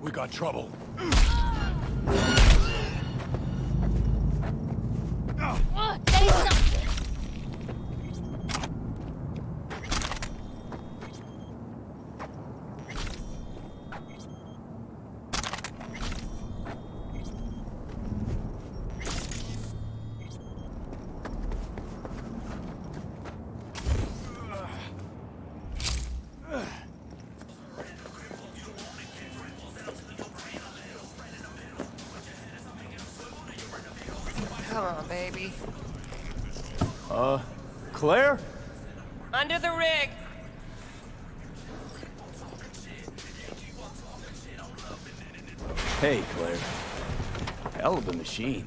We got trouble. Say something! Come on, baby. Claire? Under the rig! Hey, Claire. Hell of a machine.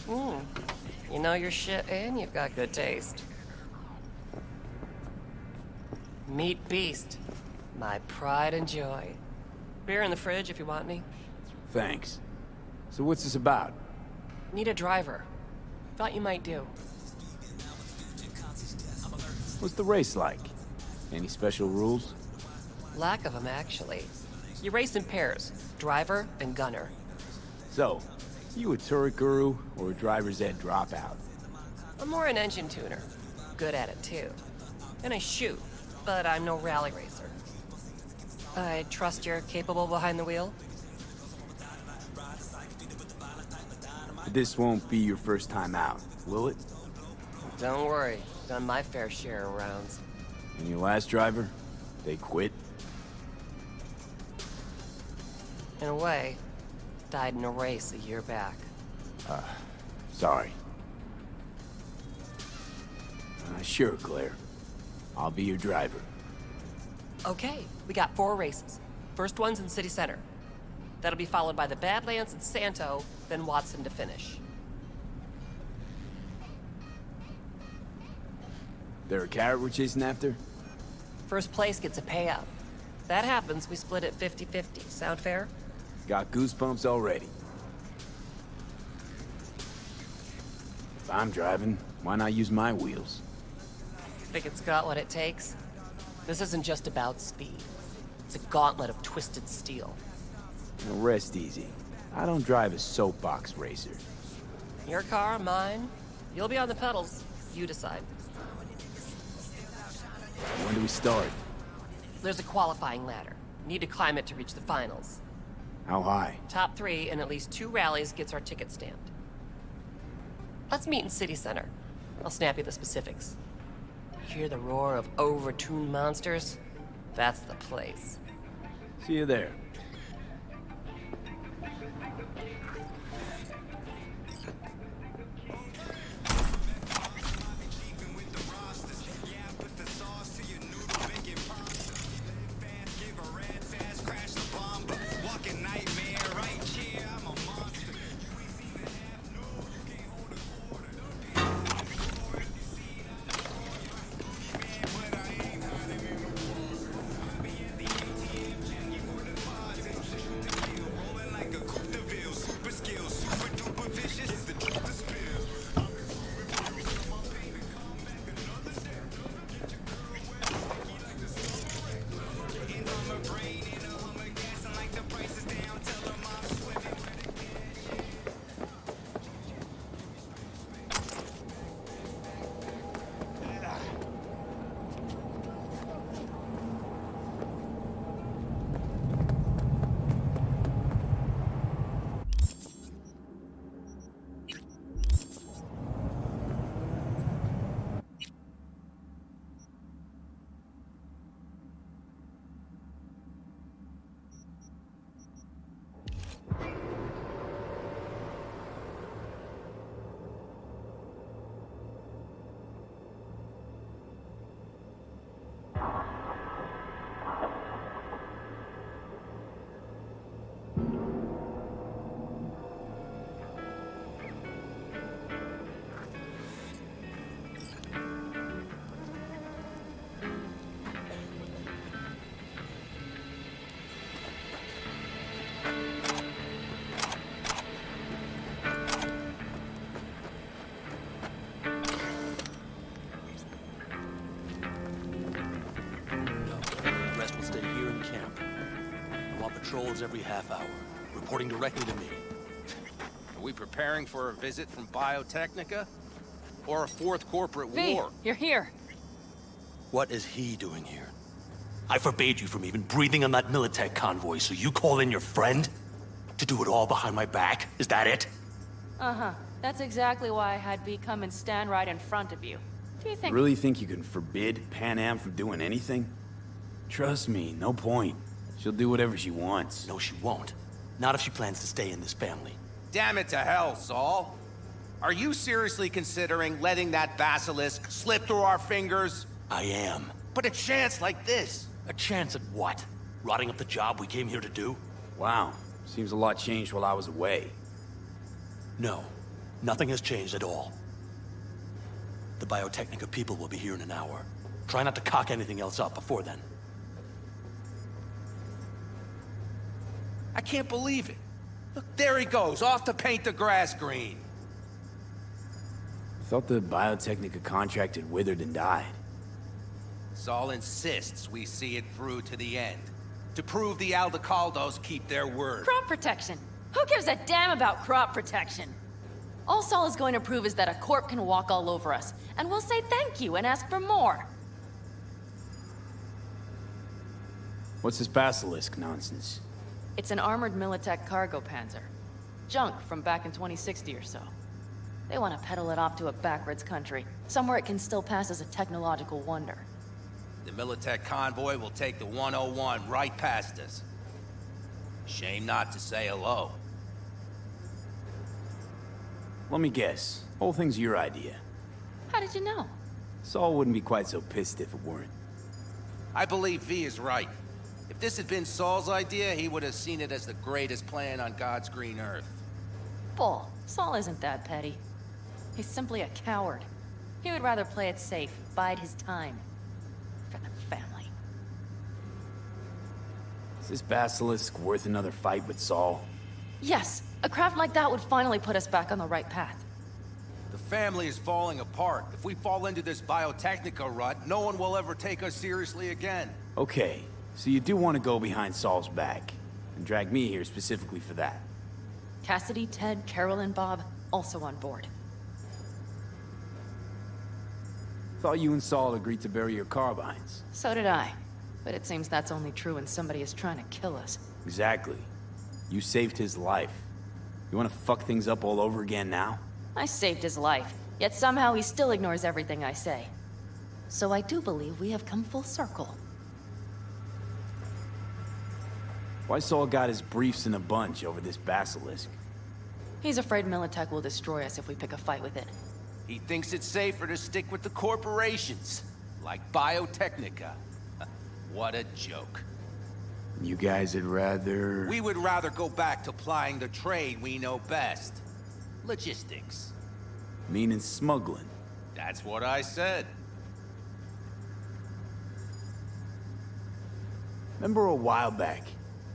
You know your shit and you've got good taste. Meat Beast. My pride and joy. Beer in the fridge if you want me. Thanks. So what's this about? Need a driver. Thought you might do. What's the race like? Any special rules? Lack of them, actually. You race in pairs. Driver and gunner. So, you a turret guru or a driver's ed dropout? I'm more an engine tuner. Good at it, too. And I shoot, but I'm no rally racer. I trust you're capable behind the wheel? This won't be your first time out, will it? Don't worry. Done my fair share of rounds. And your last driver? They quit? In a way, died in a race a year back. Sorry. Sure, Claire. I'll be your driver. Okay, we got 4 races. First one's in City Center. That'll be followed by the Badlands and Santo, then Watson to finish. There a carrot we're chasing after? First place gets a payout. That happens, we split it 50-50. Sound fair? Got goosebumps already. If I'm driving, why not use my wheels? Think it's got what it takes? This isn't just about speed. It's a gauntlet of twisted steel. Now rest easy. I don't drive a soapbox racer. Your car, mine. You'll be on the pedals. You decide. When do we start? There's a qualifying ladder. Need to climb it to reach the finals. How high? Top 3 in at least 2 rallies gets our ticket stamped. Let's meet in City Center. I'll snap you the specifics. Hear the roar of overtuned monsters? That's the place. See you there. patrols every half hour, reporting directly to me. Are we preparing for a visit from Biotechnica? Or a fourth corporate war? You're here. What is he doing here? I forbade you from even breathing on that Militech convoy, so you call in your friend? To do it all behind my back? Is that it? Uh-huh. That's exactly why I had V come and stand right in front of you. Do you think— Really think you can forbid Pan Am from doing anything? Trust me, no point. She'll do whatever she wants. No, she won't. Not if she plans to stay in this family. Damn it to hell, Saul. Are you seriously considering letting that basilisk slip through our fingers? I am. But a chance like this? A chance at what? Rotting up the job we came here to do? Wow, seems a lot changed while I was away. No, nothing has changed at all. The Biotechnica people will be here in an hour. Try not to cock anything else up before then. I can't believe it. Look, there he goes, off to paint the grass green. Thought the Biotechnica contract had withered and died. Saul insists we see it through to the end. To prove the Aldecaldos keep their word. crop protection? Who gives a damn about crop protection? All Saul is going to prove is that a corp can walk all over us, and we'll say thank you and ask for more. What's this basilisk nonsense? It's an armored Militech cargo panzer. Junk from back in 2060 or so. They want to peddle it off to a backwards country, somewhere it can still pass as a technological wonder. The Militech convoy will take the 101 right past us. Shame not to say hello. Let me guess. Whole thing's your idea. How did you know? Saul wouldn't be quite so pissed if it weren't. I believe V is right. If this had been Saul's idea, he would have seen it as the greatest plan on God's green earth. Bull. Saul isn't that petty. He's simply a coward. He would rather play it safe, bide his time. For the family. Is this basilisk worth another fight with Saul? Yes, a craft like that would finally put us back on the right path. The family is falling apart. If we fall into this Biotechnica rut, no one will ever take us seriously again. Okay, so you do want to go behind Saul's back, and drag me here specifically for that. Cassidy, Ted, Carol, and Bob also on board. Thought you and Saul agreed to bury your carbines. So did I. But it seems that's only true when somebody is trying to kill us. Exactly. You saved his life. You want to fuck things up all over again now? I saved his life, yet somehow he still ignores everything I say. So I do believe we have come full circle. Why Saul got his briefs in a bunch over this basilisk? He's afraid Militech will destroy us if we pick a fight with it. He thinks it's safer to stick with the corporations, like Biotechnica. What a joke. You guys would rather... We would rather go back to plying the trade we know best. Logistics. Meaning smuggling. That's what I said. Remember a while back,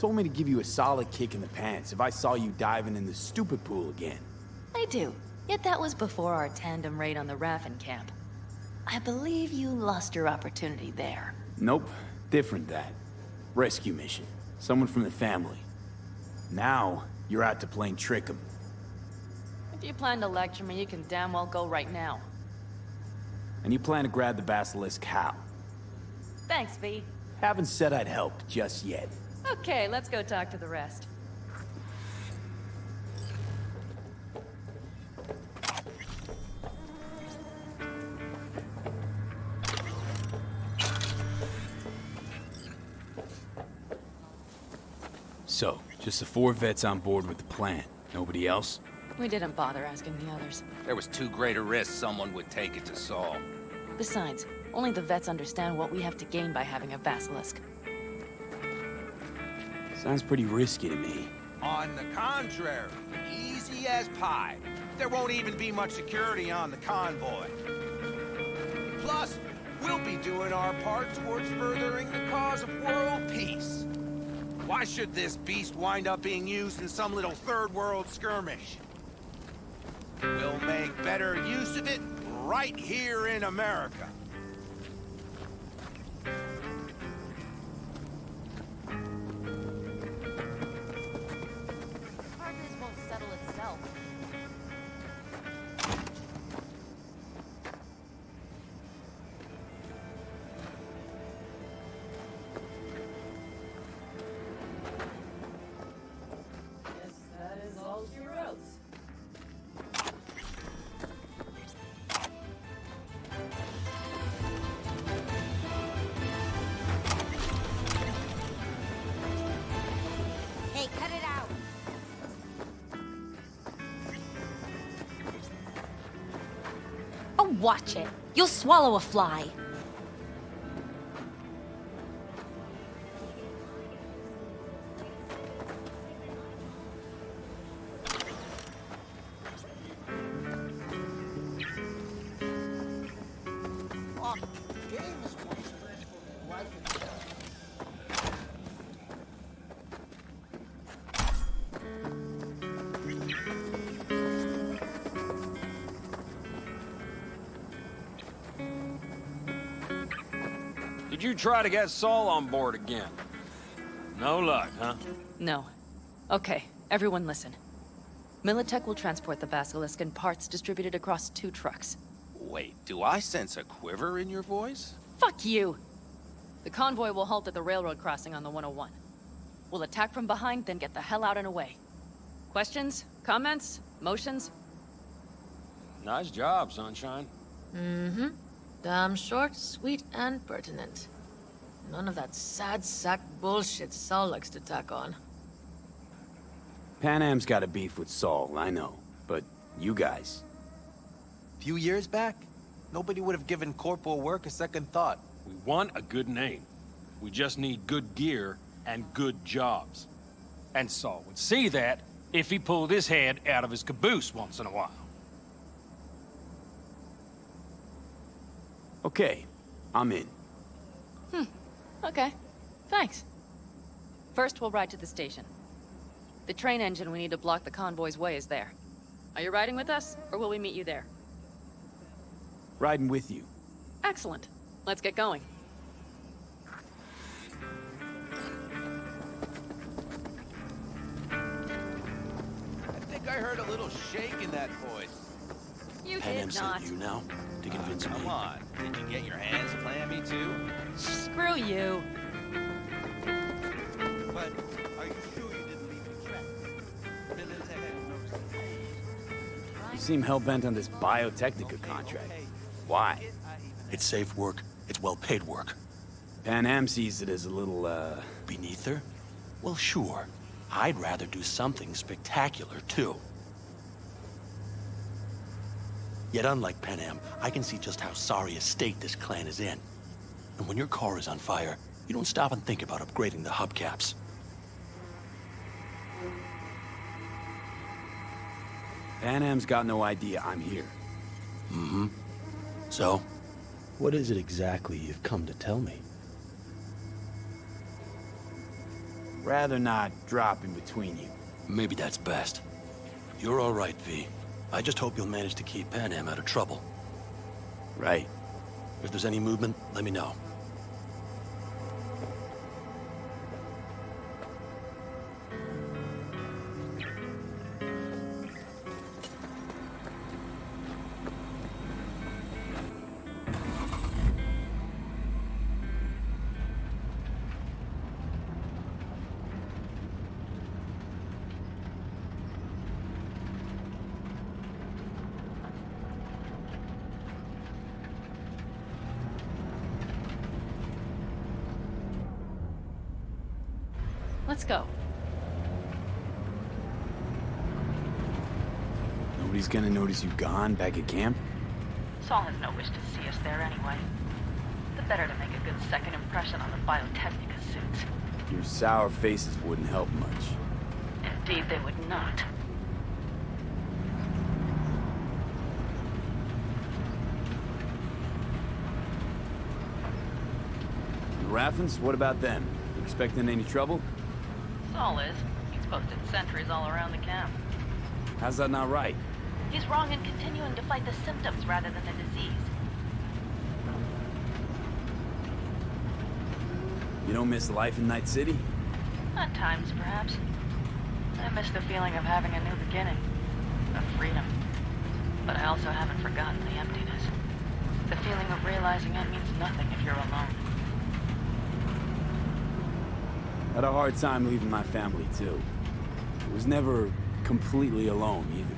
told me to give you a solid kick in the pants if I saw you diving in the stupid pool again. I do. Yet that was before our tandem raid on the Raffen camp. I believe you lost your opportunity there. Nope, different that. Rescue mission. Someone from the family. Now, you're out to plain trick 'em. If you plan to lecture me, you can damn well go right now. And you plan to grab the basilisk how? Thanks, V. Haven't said I'd help just yet. Okay, let's go talk to the rest. So, just the 4 vets on board with the plan. Nobody else? We didn't bother asking the others. There was too great a risk someone would take it to Saul. Besides, only the vets understand what we have to gain by having a basilisk. Sounds pretty risky to me. On the contrary, easy as pie. There won't even be much security on the convoy. Plus, we'll be doing our part towards furthering the cause of world peace. Why should this beast wind up being used in some little third world skirmish? We'll make better use of it right here in America. watch it. You'll swallow a fly. Did you try to get Saul on board again? No luck, huh? No. Okay, everyone listen. Militech will transport the Basilisk in parts distributed across 2 trucks. Wait, do I sense a quiver in your voice? Fuck you! The convoy will halt at the railroad crossing on the 101. We'll attack from behind, then get the hell out and away. Questions? Comments? Motions? Nice job, Sunshine. Mm-hmm. Damn short, sweet, and pertinent. None of that sad sack bullshit Saul likes to tack on. Pan Am's got a beef with Saul, I know. But you guys... Few years back, nobody would have given corporal work a second thought. We want a good name. We just need good gear and good jobs. And Saul would see that if he pulled his head out of his caboose once in a while. Okay, I'm in. Okay. Thanks. First, we'll ride to the station. The train engine we need to block the convoy's way is there. Are you riding with us, or will we meet you there? Riding with you. Excellent. Let's get going. I think I heard a little shake in that voice. You Pan Am did sent not. you now to convince me. Come on, did you get your hands clammy too? Screw you. But are you sure you didn't leave the track? You seem hell-bent on this Biotechnica contract. Why? It's safe work. It's well-paid work. Pan Am sees it as a little, Beneath her? Well, sure. I'd rather do something spectacular, too. Yet unlike Pan Am, I can see just how sorry a state this clan is in. And when your car is on fire, you don't stop and think about upgrading the hubcaps. Pan Am's got no idea I'm here. Mm-hmm. So, what is it exactly you've come to tell me? Rather not drop in between you. Maybe that's best. You're all right, V. I just hope you'll manage to keep Pan Am out of trouble. Right. If there's any movement, let me know. Let's go. Nobody's gonna notice you gone back at camp? Saul has no wish to see us there anyway. The better to make a good second impression on the Biotechnica suits. Your sour faces wouldn't help much. Indeed, they would not. The Raffens, what about them? You expecting any trouble? Saul is. He's posted sentries all around the camp. How's that not right? He's wrong in continuing to fight the symptoms rather than the disease. You don't miss life in Night City? At times, perhaps. I miss the feeling of having a new beginning. Of freedom. But I also haven't forgotten the emptiness. The feeling of realizing it means nothing if you're alone. Had a hard time leaving my family, too. I was never completely alone, either.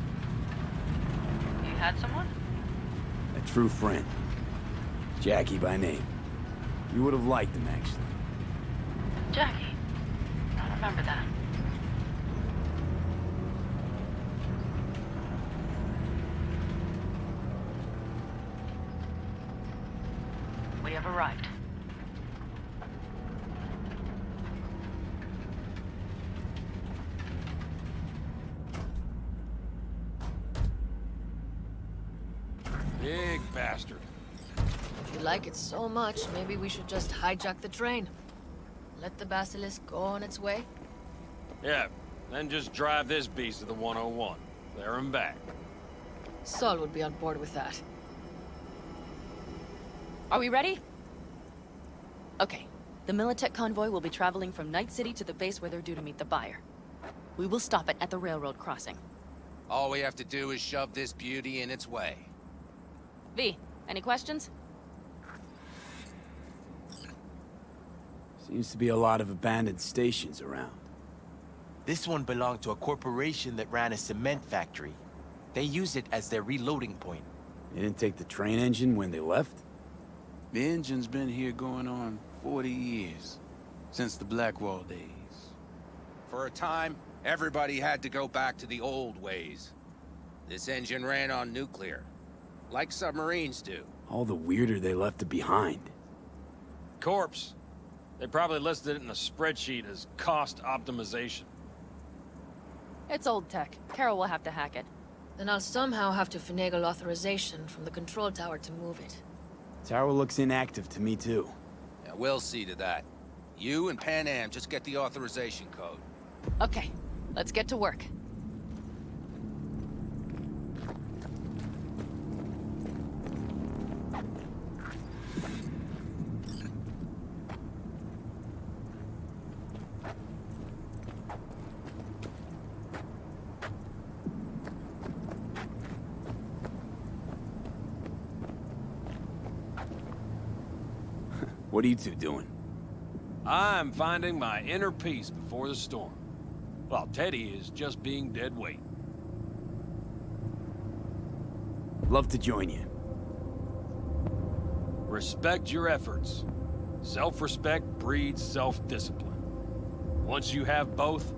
You had someone? A true friend. Jackie by name. You would have liked him, actually. Jackie. I remember that. have arrived. Big bastard. If you like it so much, maybe we should just hijack the train. Let the basilisk go on its way. Yeah, then just drive this beast to the 101. There and back. Saul would be on board with that. Are we ready? Okay. The Militech convoy will be traveling from Night City to the base where they're due to meet the buyer. We will stop it at the railroad crossing. All we have to do is shove this beauty in its way. V, any questions? Seems to be a lot of abandoned stations around. This one belonged to a corporation that ran a cement factory. They used it as their reloading point. They didn't take the train engine when they left? The engine's been here going on 40 years. Since the Blackwall days. For a time, everybody had to go back to the old ways. This engine ran on nuclear, like submarines do. All the weirder they left it behind. Corpse. They probably listed it in a spreadsheet as cost optimization. It's old tech. Carol will have to hack it. Then I'll somehow have to finagle authorization from the control tower to move it. Tower looks inactive to me too. Yeah, we'll see to that. You and Pan Am just get the authorization code. Okay, let's get to work. What are you two doing? I'm finding my inner peace before the storm, while Teddy is just being dead weight. Love to join you. Respect your efforts. Self-respect breeds self-discipline. Once you have both,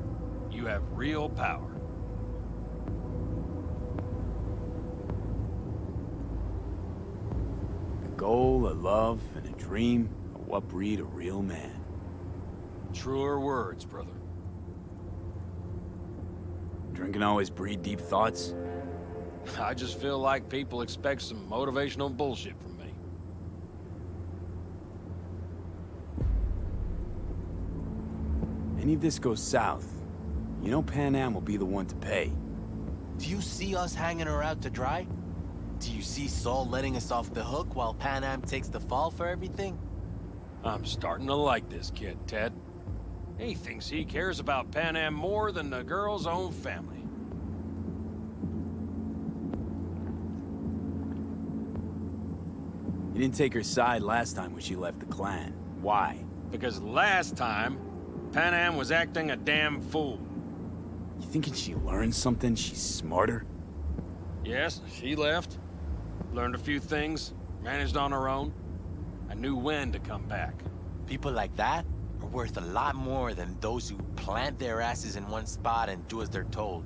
you have real power. A goal, a love, and a dream are what breed a real man. Truer words, brother. Drinking always breed deep thoughts? I just feel like people expect some motivational bullshit from me. Any of this goes south, you know Pan Am will be the one to pay. Do you see us hanging her out to dry? Do you see Saul letting us off the hook while Pan Am takes the fall for everything? I'm starting to like this kid, Ted. He thinks he cares about Pan Am more than the girl's own family. You didn't take her side last time when she left the clan. Why? Because last time, Pan Am was acting a damn fool. You thinking she learned something? She's smarter? Yes, she left. Learned a few things, managed on her own. I knew when to come back. People like that are worth a lot more than those who plant their asses in one spot and do as they're told.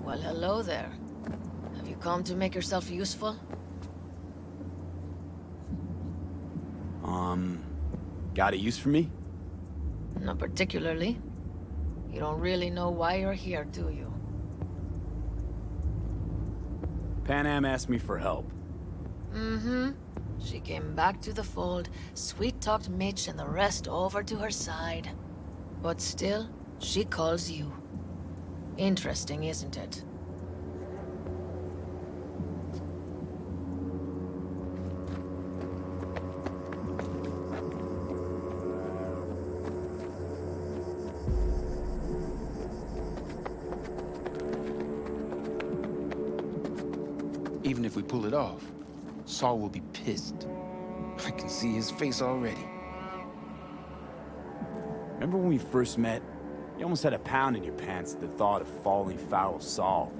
Well, hello there. Have you come to make yourself useful? Got a use for me? Not particularly. You don't really know why you're here, do you? Pan Am asked me for help. Mm-hmm. She came back to the fold, sweet-talked Mitch and the rest over to her side. But still, she calls you. Interesting, isn't it? Even if we pull it off, Saul will be pissed. I can see his face already. Remember when we first met? You almost had a pound in your pants at the thought of falling foul of Saul.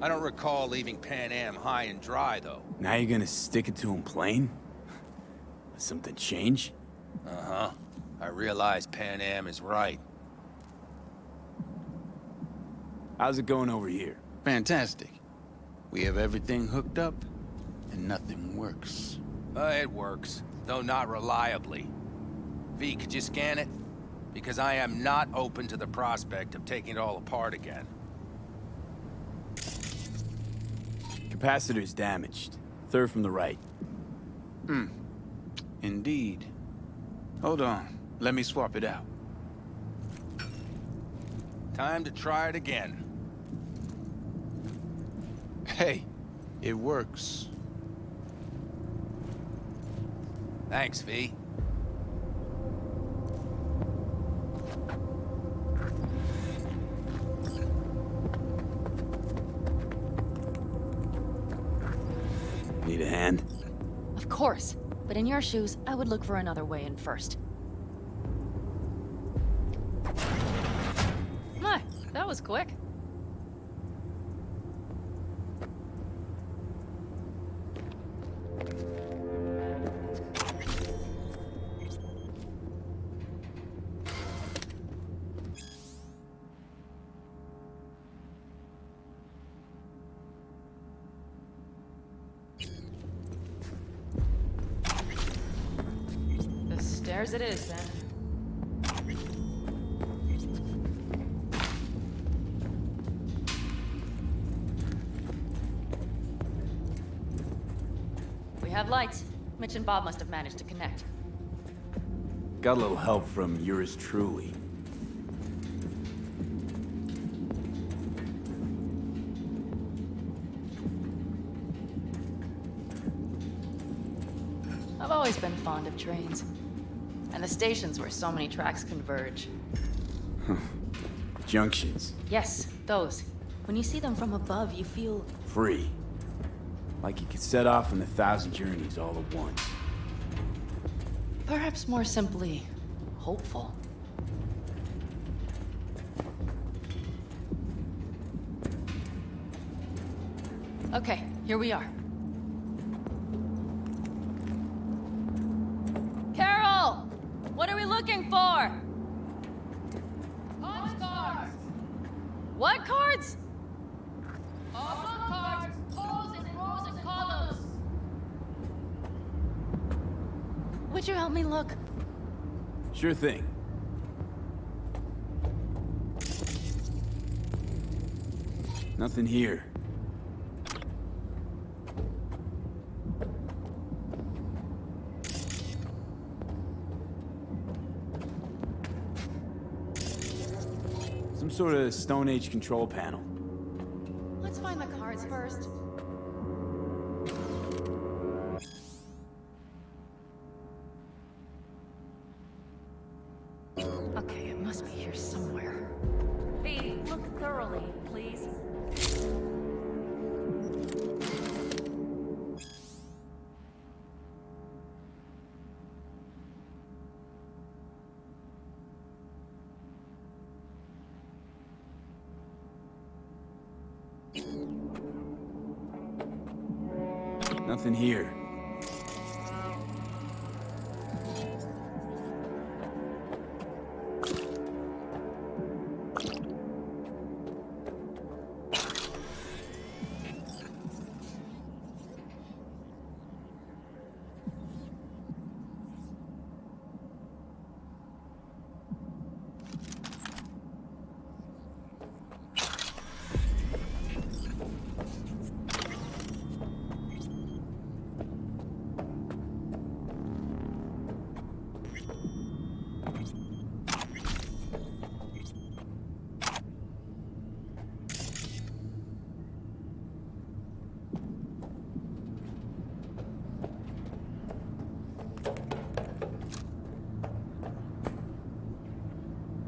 I don't recall leaving Pan Am high and dry, though. Now you're gonna stick it to him plain? Something change? Uh-huh. I realize Pan Am is right. How's it going over here? Fantastic. We have everything hooked up, and nothing works. It works, though not reliably. V, could you scan it? Because I am not open to the prospect of taking it all apart again. Capacitor's damaged. Third from the right. Indeed. Hold on. Let me swap it out. Time to try it again. Hey, it works. Thanks, V. Need a hand? Of course. But in your shoes, I would look for another way in first. My, that was quick. The stairs it is, then. We have lights. Mitch and Bob must have managed to connect. Got a little help from yours truly. I've always been fond of trains. And the stations where so many tracks converge. Junctions. Yes, those. When you see them from above, you feel... Free. Like you could set off on 1,000 journeys all at once. perhaps more simply, hopeful. Okay, here we are. Carol! What are we looking for? Punch cards! What cards? Also cards, posed in rows and columns. Would you help me look? Sure thing. Nothing here. Some sort of Stone Age control panel. Let's find the cards first. Okay, it must be here somewhere. B, look thoroughly, please. Nothing here.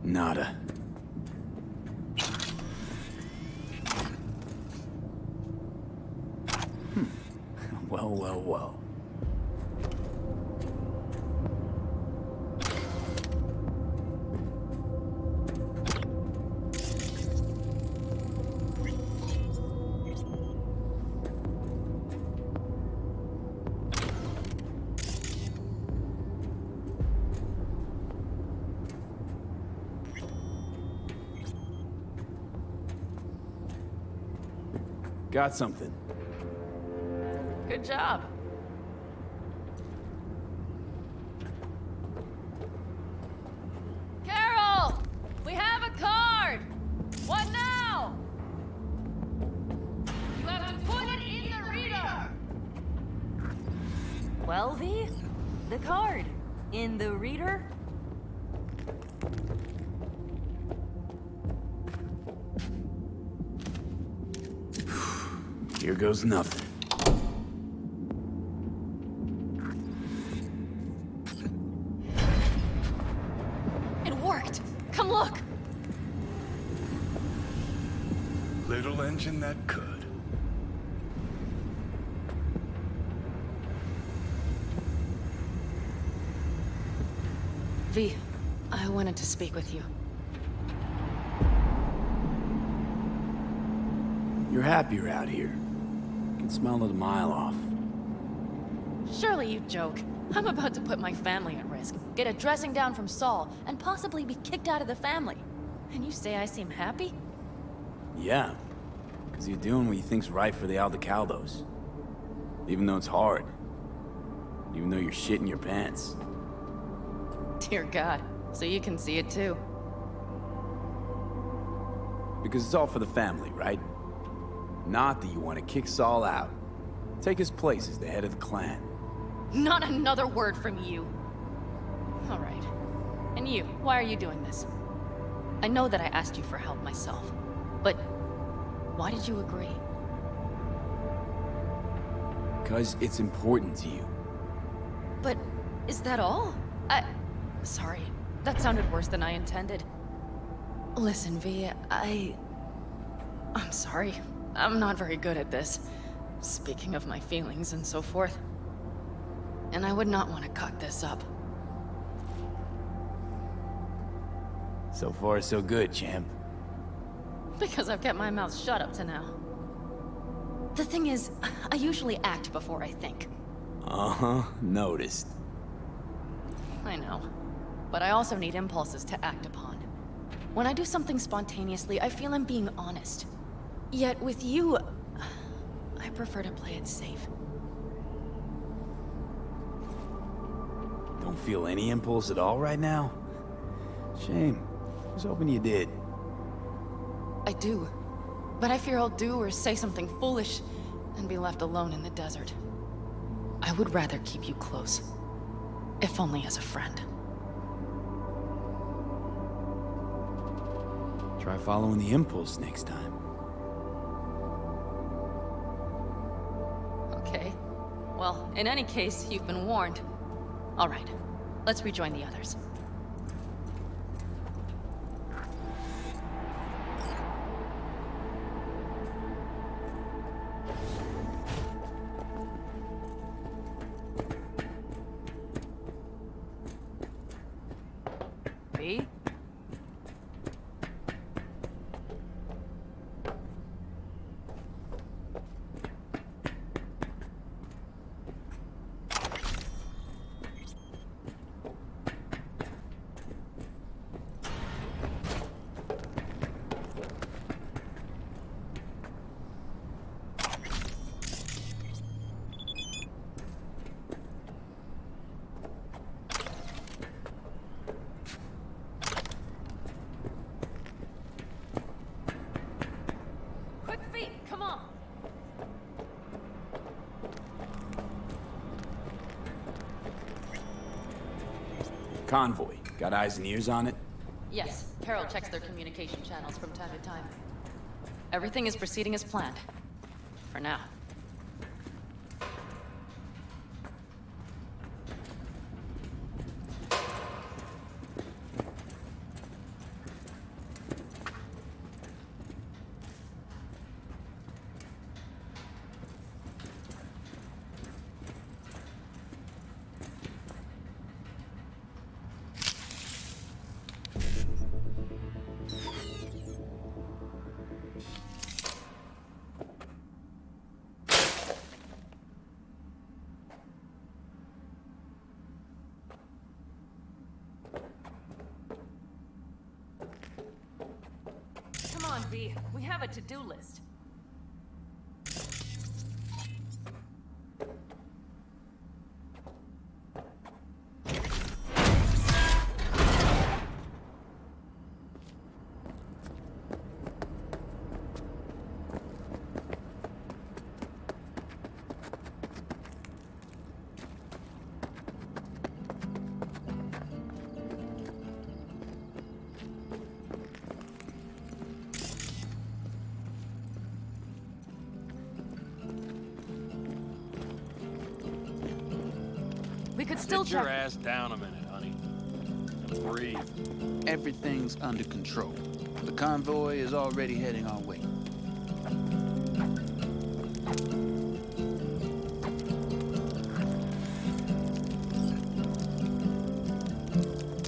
Nada. Well, well, well. Got something. Good job. Carol! We have a card! What now? You have to put it in the reader! Well, V, the card. In the reader? Here goes nothing. It worked! Come look! Little engine that could. V, I wanted to speak with you. You're happier out here. You can smell it a mile off. Surely you joke. I'm about to put my family at risk, get a dressing down from Saul, and possibly be kicked out of the family. And you say I seem happy? Yeah. Because you're doing what you think's right for the Aldecaldos. Even though it's hard. Even though you're shitting your pants. Dear God, so you can see it too. Because it's all for the family, right? Not that you want to kick Saul out. Take his place as the head of the clan. Not another word from you. All right. And you, why are you doing this? I know that I asked you for help myself, but why did you agree? Because it's important to you. But is that all? Sorry, that sounded worse than I intended. Listen, V, I'm sorry. I'm not very good at this. Speaking of my feelings and so forth. And I would not want to cock this up. So far, so good, champ. Because I've kept my mouth shut up to now. The thing is, I usually act before I think. Uh-huh, noticed. I know. But I also need impulses to act upon. When I do something spontaneously, I feel I'm being honest. Yet with you, I prefer to play it safe. Don't feel any impulse at all right now? Shame. I was hoping you did. I do. But I fear I'll do or say something foolish and be left alone in the desert. I would rather keep you close. If only as a friend. Try following the impulse next time. Okay. Well, in any case, you've been warned. All right. Let's rejoin the others. V? Quick feet, come on! Convoy. Got eyes and ears on it? Yes, Carol checks their communication channels from time to time. Everything is proceeding as planned. For now. Come on, V. We have a to-do list. could still Sit your check. ass down a minute, honey. And breathe. Everything's under control. The convoy is already heading our way.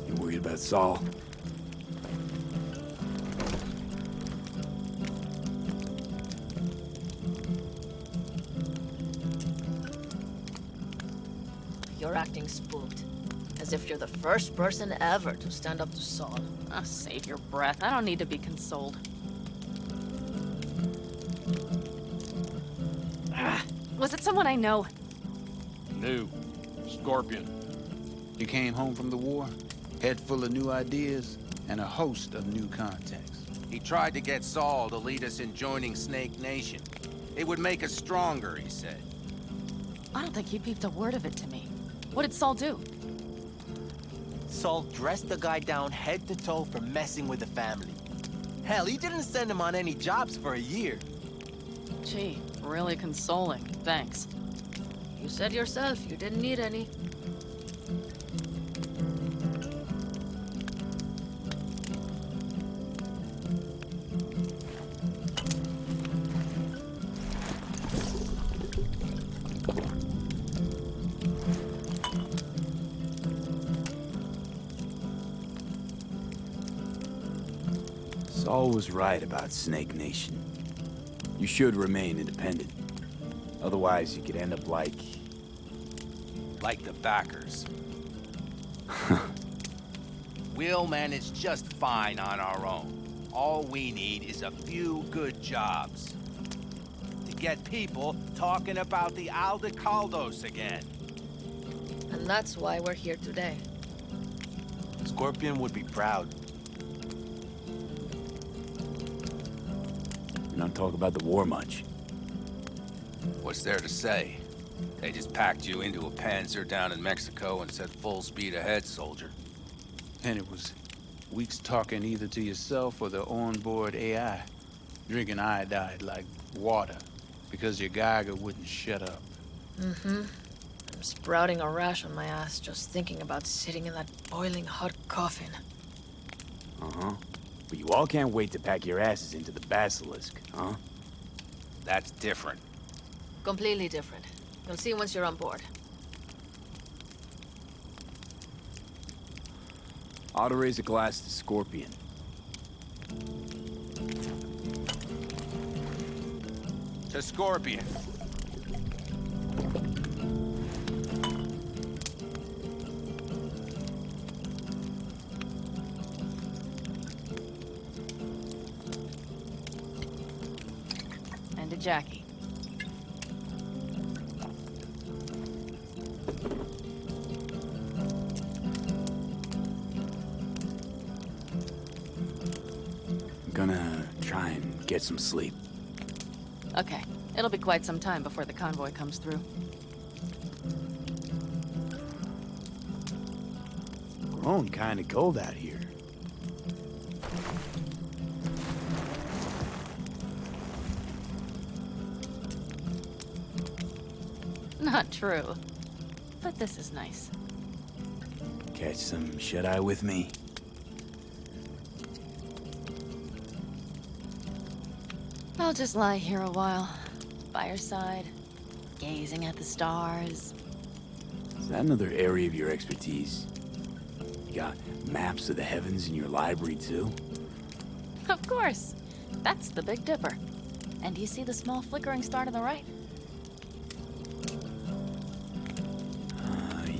You worried about Saul? You're acting spooked. As if you're the first person ever to stand up to Saul. Oh, save your breath. I don't need to be consoled. Was it someone I know? New. Scorpion. You came home from the war, head full of new ideas, and a host of new contacts. He tried to get Saul to lead us in joining Snake Nation. It would make us stronger, he said. I don't think he peeped a word of it to me. What did Saul do? Saul dressed the guy down head to toe for messing with the family. Hell, he didn't send him on any jobs for a year. Gee, really consoling. Thanks. You said yourself you didn't need any. Saul was right about Snake Nation. You should remain independent. Otherwise, you could end up like the backers. We'll manage just fine on our own. All we need is a few good jobs. To get people talking about the Aldecaldos again. And that's why we're here today. Scorpion would be proud. you don't talk about the war much. What's there to say? They just packed you into a Panzer down in Mexico and said full speed ahead, soldier. And it was weeks talking either to yourself or the onboard AI, drinking iodide like water, because your Geiger wouldn't shut up. Mm-hmm. I'm sprouting a rash on my ass just thinking about sitting in that boiling hot coffin. Uh-huh. But you all can't wait to pack your asses into the Basilisk, huh? That's different. Completely different. You'll see once you're on board. Ought to raise a glass to Scorpion. To Scorpion. And to Jackie. I'm gonna try and get some sleep. Okay. It'll be quite some time before the convoy comes through. Grown kinda cold out here. Not true. But this is nice. Catch some shut-eye with me? I'll just lie here a while, by your side, gazing at the stars. Is that another area of your expertise? You got maps of the heavens in your library, too? Of course. That's the Big Dipper. And do you see the small flickering star to the right?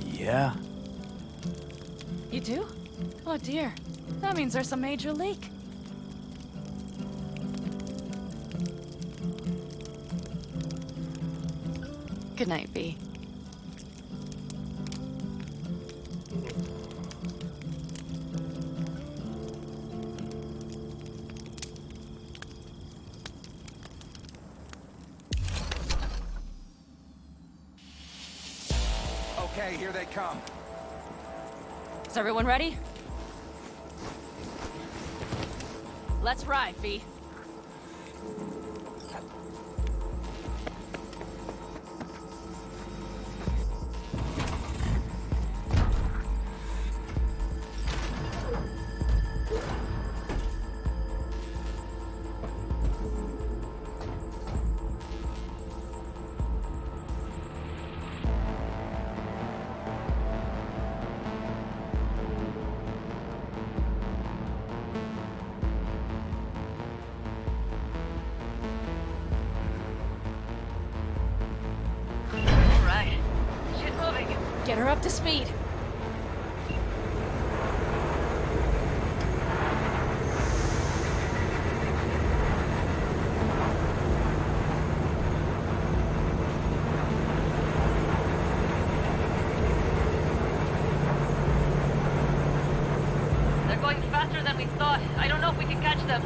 Yeah. You do? Oh dear. That means there's a major leak. Good night, V. Okay, here they come. Is everyone ready? Let's ride, V. Get her up to speed. They're going faster than we thought. I don't know if we can catch them.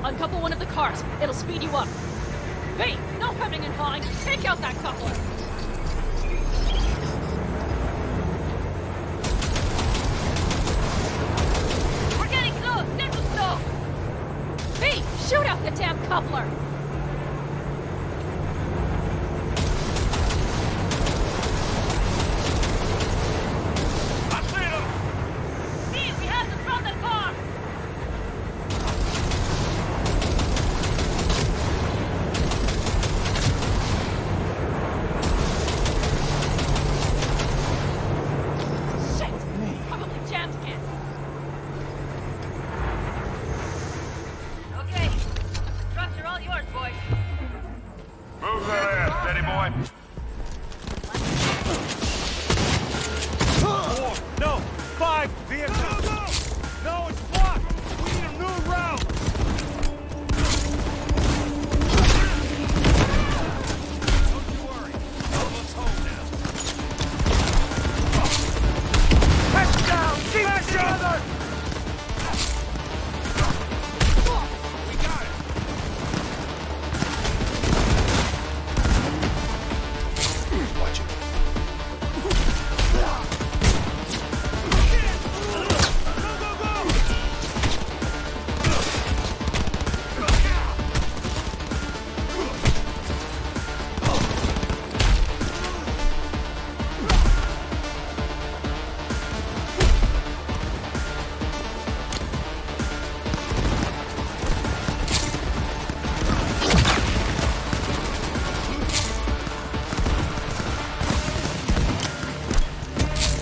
Uncouple one of the cars. It'll speed you up. Hey, no hemming and hawing. Take out that coupler. We're getting close. They're too slow. Hey, shoot out the damn coupler. I see them! See, we have them from the car. Shit! Probably jammed again. Okay. Trucks are all yours, boys. Move that ass, steady boy. No! 5 vehicles! No, it's blocked! We need a new route! Don't you worry. Almost home now. Press down! Keep together! We got it! Watch it.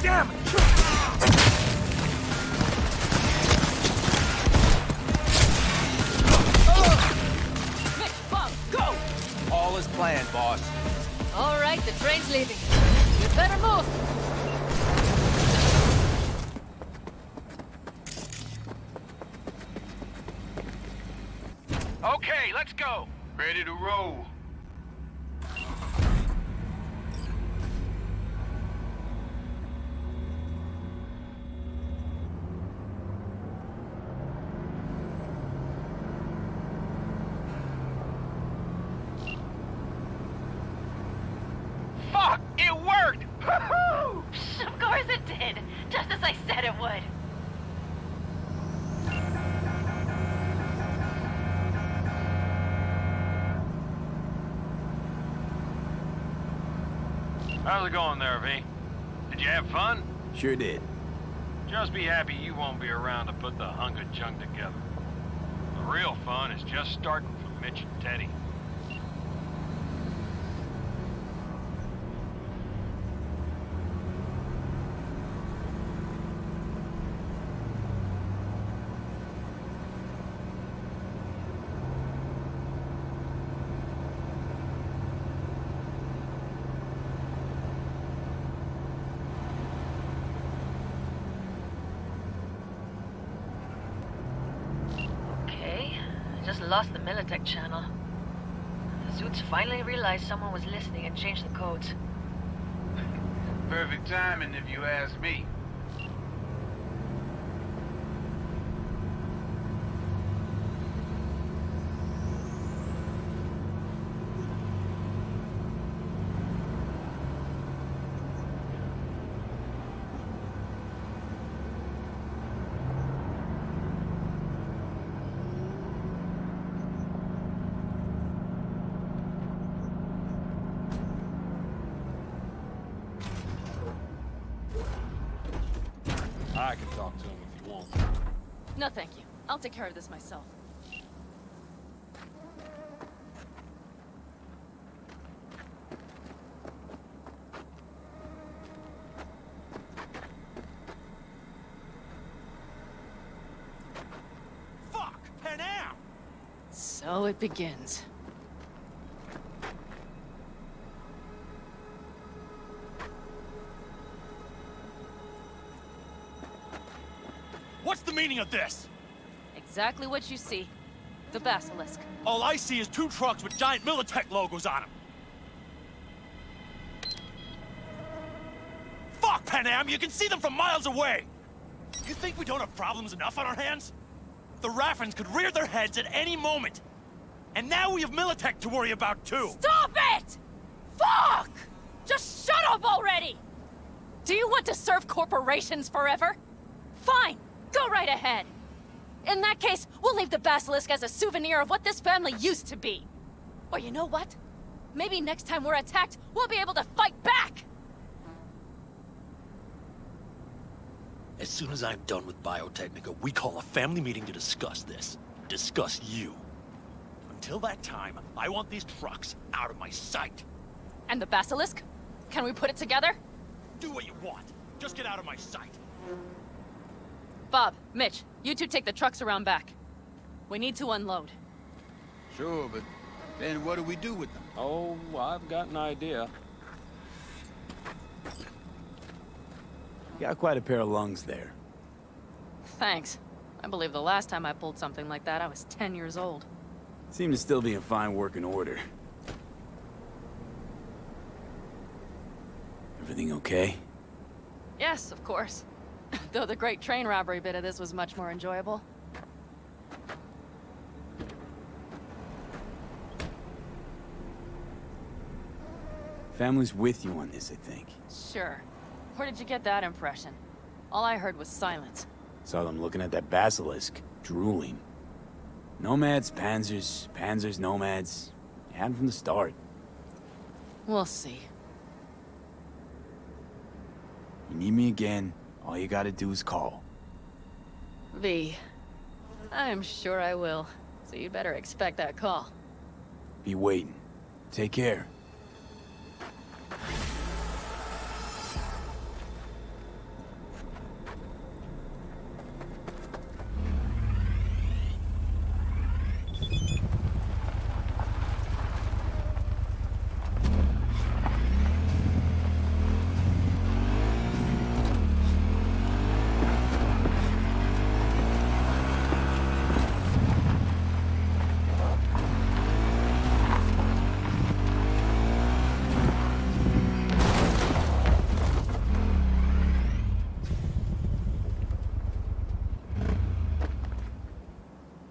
Damn it! Mick, Bob, go! All is planned, boss. All right, the train's leaving. You better move. Okay, let's go. Ready to roll. Fuck! It worked! Woohoo! Of course it did. Just as I said it would. How's it going there, V? Did you have fun? Sure did. Just be happy you won't be around to put the hunk of junk together. The real fun is just starting for Mitch and Teddy. Okay. I just lost the Militech channel. The suits finally realized someone was listening and changed the codes. Perfect timing if you ask me. I can talk to him if you want. No, thank you. I'll take care of this myself. Fuck! And now! So it begins. What's the meaning of this? Exactly what you see. The basilisk. All I see is 2 trucks with giant Militech logos on them. Fuck, Panam! You can see them from miles away! You think we don't have problems enough on our hands? The Raffens could rear their heads at any moment. And now we have Militech to worry about, too! Stop it! Fuck! Just shut up already! Do you want to serve corporations forever? Fine, go right ahead. In that case, we'll leave the basilisk as a souvenir of what this family used to be. Or you know what? Maybe next time we're attacked, we'll be able to fight back! As soon as I'm done with Biotechnica, we call a family meeting to discuss this. Discuss you. Until that time, I want these trucks out of my sight. And the basilisk? Can we put it together? Do what you want. Just get out of my sight. Bob, Mitch, you two take the trucks around back. We need to unload. Sure, but then what do we do with them? Oh, I've got an idea. You got quite a pair of lungs there. Thanks. I believe the last time I pulled something like that, I was 10 years old. Seem to still be in fine working order. Everything okay? Yes, of course. Though the great train robbery bit of this was much more enjoyable. Family's with you on this, I think. Sure. Where did you get that impression? All I heard was silence. Saw them looking at that basilisk, drooling. Nomads, panzers, panzers, nomads. You had them from the start. We'll see. You need me again, all you gotta do is call. V. I'm sure I will. So you better expect that call. Be waiting. Take care.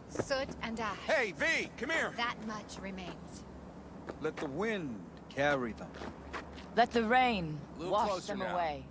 Soot and ash. Hey, V, come here. That much remains. Let the wind carry them. Let the rain A little wash closer them now. away.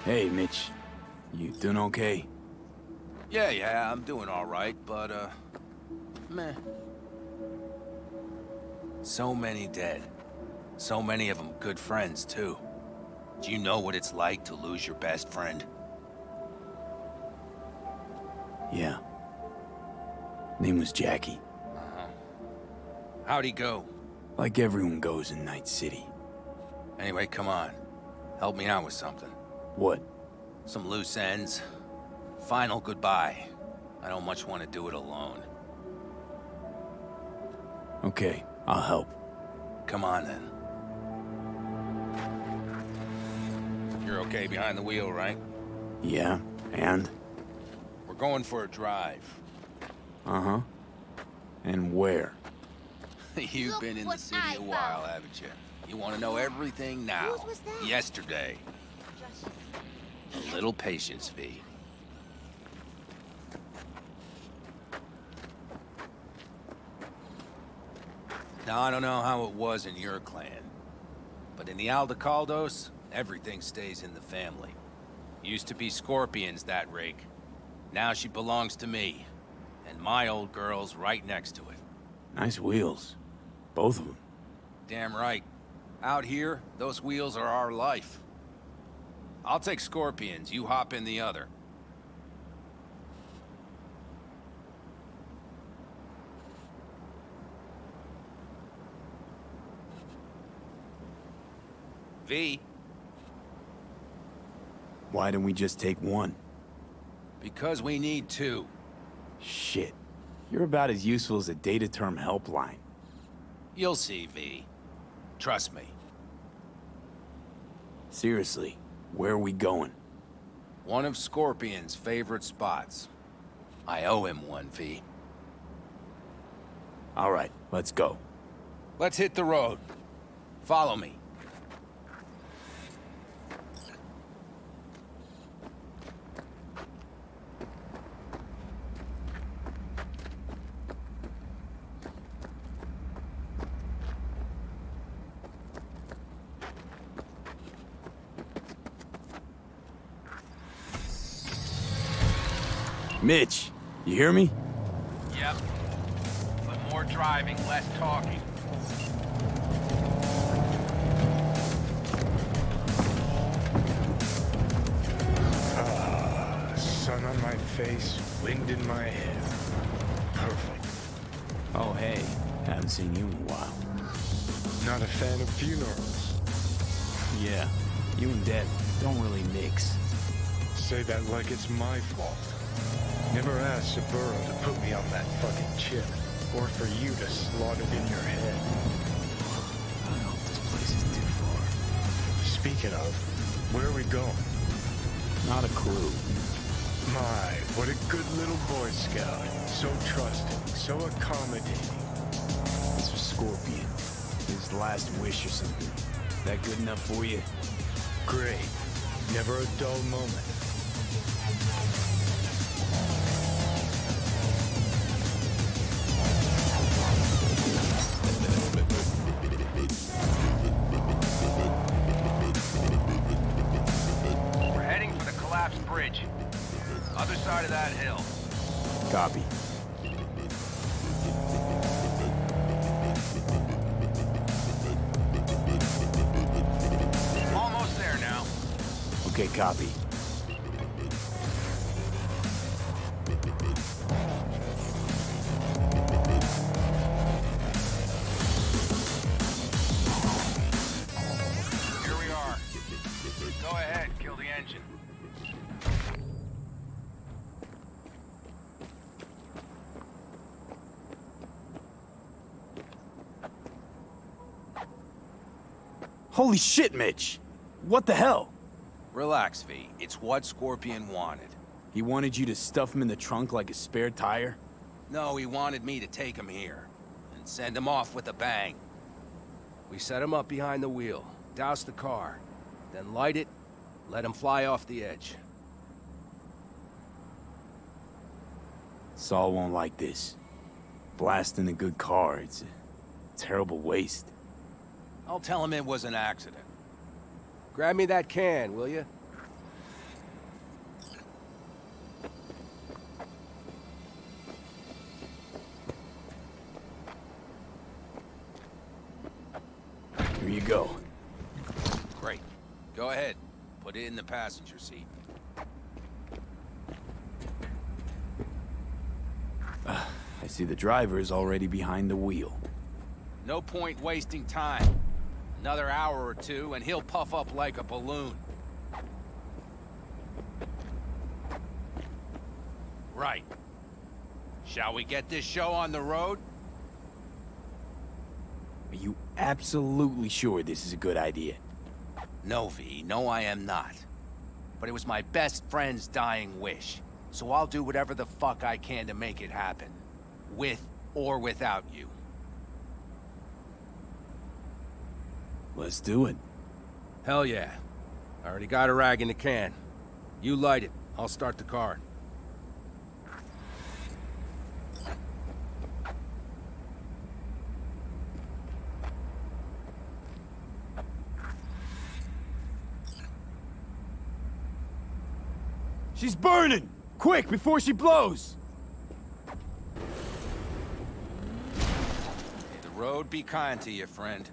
Hey, Mitch. You doing okay? Yeah, I'm doing all right, but, meh. So many dead. So many of them good friends, too. Do you know what it's like to lose your best friend? Yeah. Name was Jackie. How'd he go? Like everyone goes in Night City. Anyway, come on. Help me out with something. What? Some loose ends. Final goodbye. I don't much want to do it alone. Okay, I'll help. Come on, then. You're okay behind the wheel, right? Yeah, and? We're going for a drive. Uh-huh. And where? You've Look been in the what city I a while, found. haven't you? You want to know everything now. Whose was that? Yesterday. A little patience, V. Now, I don't know how it was in your clan, but in the Aldecaldos, everything stays in the family. Used to be Scorpions, that rig. Now she belongs to me, and my old girl's right next to it. Nice wheels. Both of them. Damn right. Out here, those wheels are our life. I'll take Scorpions, you hop in the other. V. Why don't we just take one? Because we need two. Shit. You're about as useful as a data term helpline. You'll see, V. Trust me. Seriously, where are we going? One of Scorpion's favorite spots. I owe him one, V. All right, let's go. Let's hit the road. Follow me. Mitch, you hear me? Yep. But more driving, less talking. Sun on my face, wind in my hair. Perfect. Oh, hey. Haven't seen you in a while. Not a fan of funerals. Yeah, you and Dad don't really mix. Say that like it's my fault. Never asked Saburo to put me on that fucking chip, or for you to slot it in your head. I hope this place is too far. Speaking of, where are we going? Not a clue. My, what a good little Boy Scout. So trusting, so accommodating. This was Scorpion. His last wish or something. That good enough for you? Great. Never a dull moment. We're heading for the collapsed bridge. Other side of that hill. Copy. Almost there now. Okay, copy. Here we are. Go ahead, kill the engine. Holy shit, Mitch! What the hell? Relax, V. It's what Scorpion wanted. He wanted you to stuff him in the trunk like a spare tire? No, he wanted me to take him here and send him off with a bang. We set him up behind the wheel, douse the car, then light it, let him fly off the edge. Saul won't like this. Blasting a good car, it's a terrible waste. I'll tell him it was an accident. Grab me that can, will you? Here you go. Great. Go ahead. Put it in the passenger seat. I see the driver is already behind the wheel. No point wasting time. Another hour or two, and he'll puff up like a balloon. Right. Shall we get this show on the road? Are you absolutely sure this is a good idea? No, V. No, I am not. But it was my best friend's dying wish. So I'll do whatever the fuck I can to make it happen. With or without you. Let's do it. Hell yeah. I already got a rag in the can. You light it. I'll start the car. She's burning! Quick, before she blows! May the road be kind to you, friend.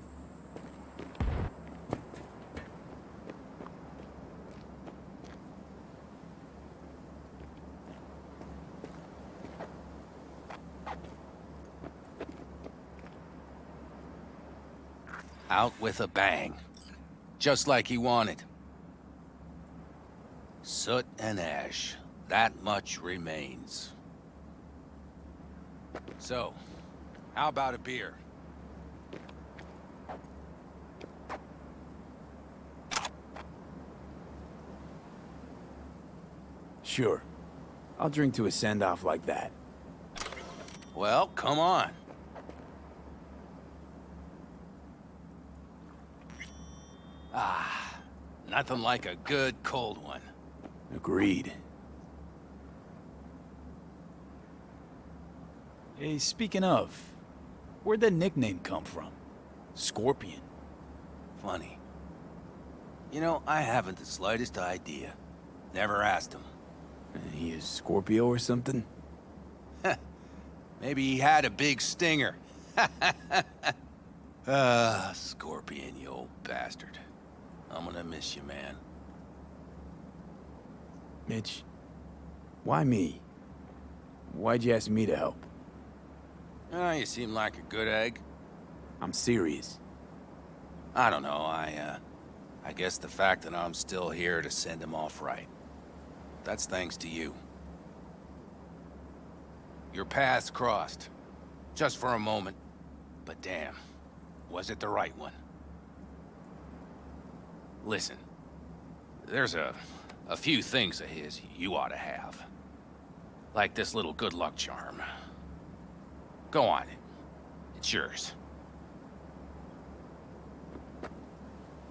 Out with a bang. Just like he wanted. Soot and ash. That much remains. So, how about a beer? Sure. I'll drink to a send-off like that. Well, come on. Ah, nothing like a good cold one. Agreed. Hey, speaking of, where'd that nickname come from? Scorpion. Funny. You know, I haven't the slightest idea. Never asked him. He is Scorpio or something? Maybe he had a big stinger. Scorpion, you old bastard. I'm gonna miss you, man. Mitch, why me? Why'd you ask me to help? You seem like a good egg. I'm serious. I don't know, I guess the fact that I'm still here to send him off right. That's thanks to you. Your paths crossed. Just for a moment. But damn, was it the right one? Listen, there's a few things of his you ought to have. Like this little good luck charm. Go on, it's yours.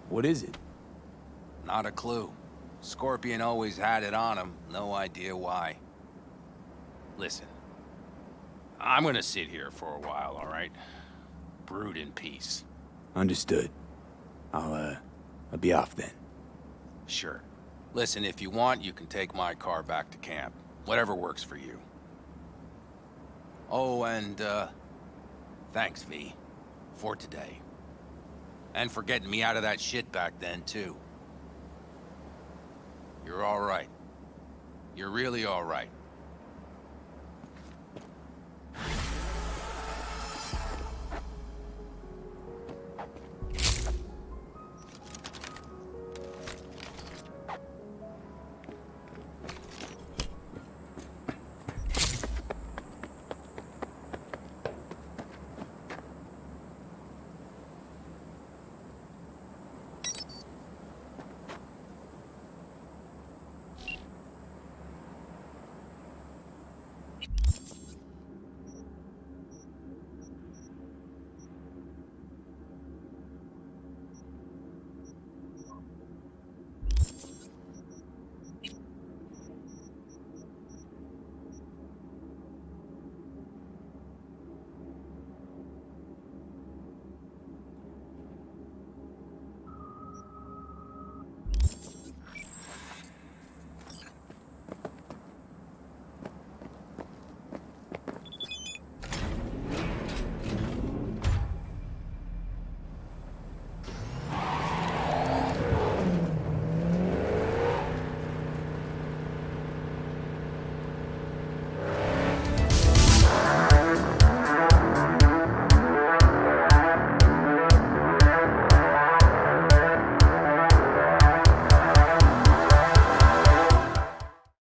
What is it? Not a clue. Scorpion always had it on him, no idea why. Listen, I'm gonna sit here for a while, all right? Brood in peace. Understood. I'll be off then. Sure. Listen, if you want, you can take my car back to camp. Whatever works for you. Oh, and, thanks, V, for today. And for getting me out of that shit back then, too. You're all right. You're really all right.